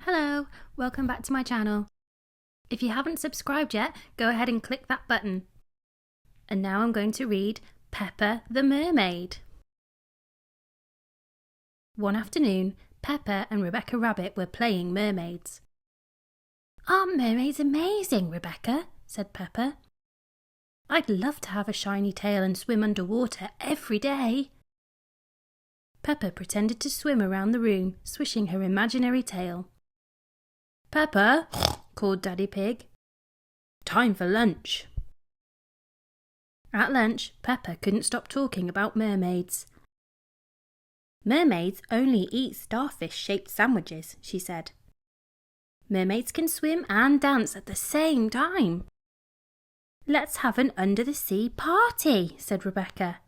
Hello, welcome back to my channel. If you haven't subscribed yet, go ahead and click that button. And now I'm going to read Peppa the Mermaid. One afternoon, Peppa and Rebecca Rabbit were playing mermaids. "Aren't mermaids amazing, Rebecca?" said Peppa. "I'd love to have a shiny tail and swim underwater every day." Peppa pretended to swim around the room, swishing her imaginary tail. "Peppa," called Daddy Pig, "time for lunch." At lunch, Peppa couldn't stop talking about mermaids. "Mermaids only eat starfish-shaped sandwiches," she said. "Mermaids can swim and dance at the same time." "Let's have an under-the-sea party," said Rebecca.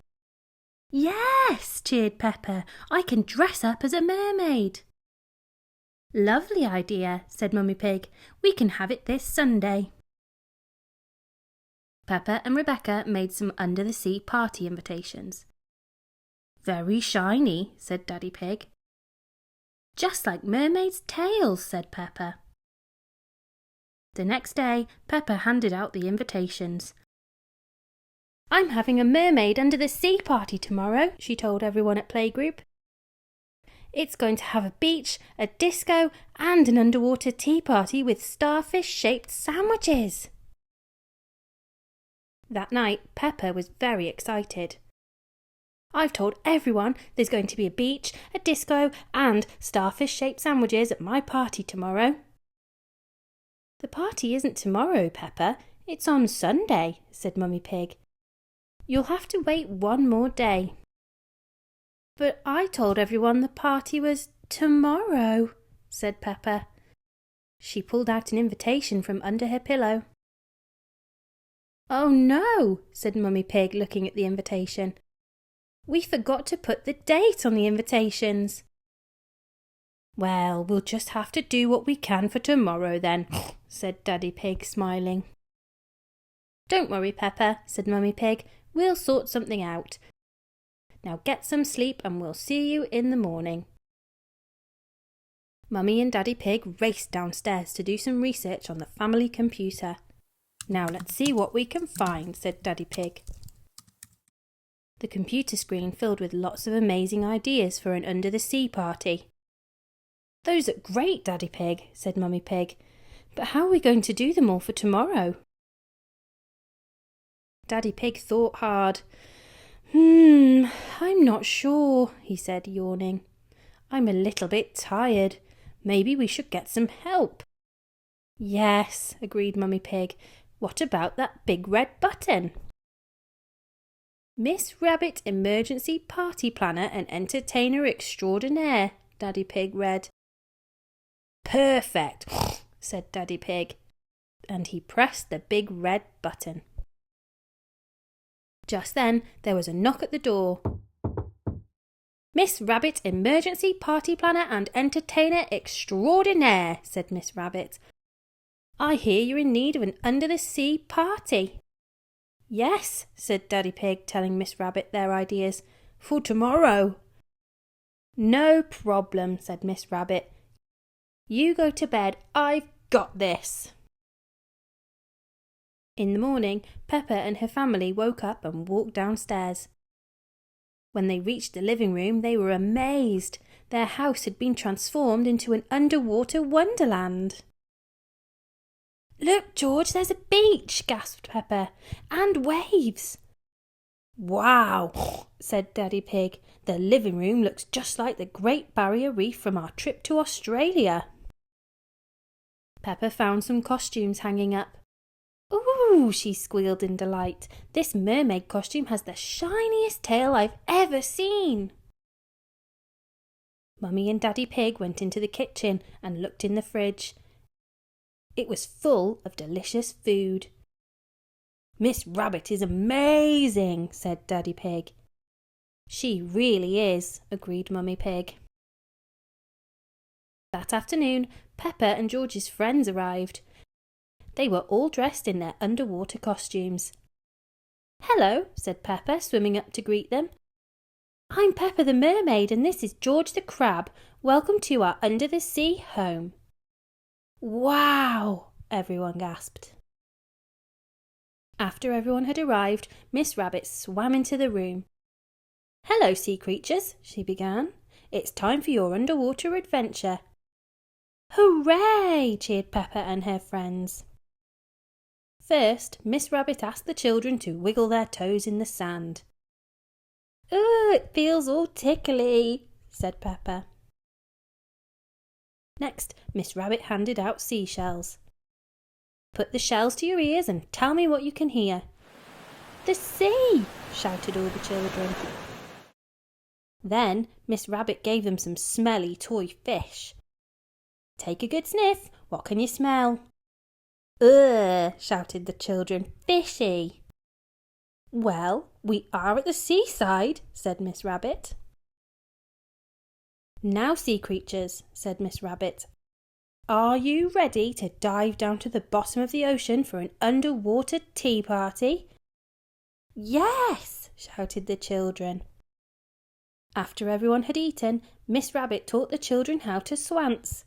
"Yes," cheered Peppa, "I can dress up as a mermaid." "Lovely idea," said Mummy Pig. "We can have it this Sunday." Peppa and Rebecca made some under-the-sea party invitations. "Very shiny," said Daddy Pig. "Just like mermaids' tails," said Peppa. The next day, Peppa handed out the invitations. "I'm having a mermaid under-the-sea party tomorrow," she told everyone at playgroup. "It's going to have a beach, a disco, and an underwater tea party with starfish-shaped sandwiches." That night, Peppa was very excited. "I've told everyone there's going to be a beach, a disco, and starfish-shaped sandwiches at my party tomorrow." "The party isn't tomorrow, Peppa. It's on Sunday," said Mummy Pig. "You'll have to wait one more day." "But I told everyone the party was tomorrow," said Peppa. She pulled out an invitation from under her pillow. "Oh no," said Mummy Pig, looking at the invitation. "We forgot to put the date on the invitations." "Well, we'll just have to do what we can for tomorrow then," said Daddy Pig, smiling. "Don't worry, Peppa," said Mummy Pig. "We'll sort something out. Now get some sleep and we'll see you in the morning." Mummy and Daddy Pig raced downstairs to do some research on the family computer. "Now let's see what we can find," said Daddy Pig. The computer screen filled with lots of amazing ideas for an under-the-sea party. "Those are great, Daddy Pig," said Mummy Pig. "But how are we going to do them all for tomorrow?" Daddy Pig thought hard. I'm not sure," he said, yawning. "I'm a little bit tired. Maybe we should get some help." "Yes," agreed Mummy Pig. "What about that big red button?" "Miss Rabbit Emergency Party Planner and Entertainer Extraordinaire," Daddy Pig read. "Perfect," said Daddy Pig, and he pressed the big red button. Just then there was a knock at the door. "Miss Rabbit Emergency Party Planner and Entertainer Extraordinaire," said Miss Rabbit. "I hear you're in need of an under-the-sea party." "Yes," said Daddy Pig, telling Miss Rabbit their ideas. "For tomorrow." "No problem," said Miss Rabbit. "You go to bed. I've got this." In the morning, Peppa and her family woke up and walked downstairs. When they reached the living room, they were amazed. Their house had been transformed into an underwater wonderland. "Look, George, there's a beach," gasped Peppa, "and waves." "Wow," said Daddy Pig. "The living room looks just like the Great Barrier Reef from our trip to Australia." Peppa found some costumes hanging up. "Ooh," she squealed in delight. "This mermaid costume has the shiniest tail I've ever seen." Mummy and Daddy Pig went into the kitchen and looked in the fridge. It was full of delicious food. "Miss Rabbit is amazing," said Daddy Pig. "She really is," agreed Mummy Pig. That afternoon, Peppa and George's friends arrived. They were all dressed in their underwater costumes. "Hello," said Peppa, swimming up to greet them. "I'm Peppa the Mermaid and this is George the Crab. Welcome to our under-the-sea home." Wow! Everyone gasped. After everyone had arrived, Miss Rabbit swam into the room. "Hello, sea creatures," she began. "It's time for your underwater adventure." "Hooray!" cheered Peppa and her friends. First, Miss Rabbit asked the children to wiggle their toes in the sand. "Oh, it feels all tickly," said Peppa. Next, Miss Rabbit handed out seashells. "Put the shells to your ears and tell me what you can hear." "The sea!" shouted all the children. Then Miss Rabbit gave them some smelly toy fish. "Take a good sniff. What can you smell?" "Ugh!" shouted the children. "Fishy!" "Well, we are at the seaside," said Miss Rabbit. "Now, sea creatures," said Miss Rabbit, "are you ready to dive down to the bottom of the ocean for an underwater tea party?" "Yes!" shouted the children. After everyone had eaten, Miss Rabbit taught the children how to swance.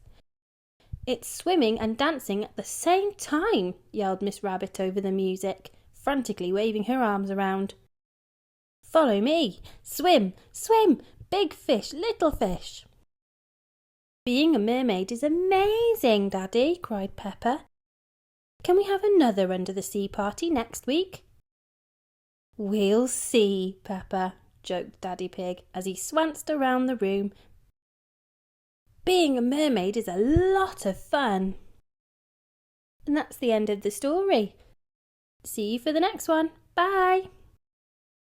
"It's swimming and dancing at the same time," yelled Miss Rabbit over the music, frantically waving her arms around. "Follow me! Swim, swim! Big fish, little fish!" "Being a mermaid is amazing, Daddy!" cried Peppa. "Can we have another under the sea party next week?" "We'll see, Peppa," joked Daddy Pig as he swanced around the room. "Being a mermaid is a lot of fun." And that's the end of the story. See you for the next one. Bye!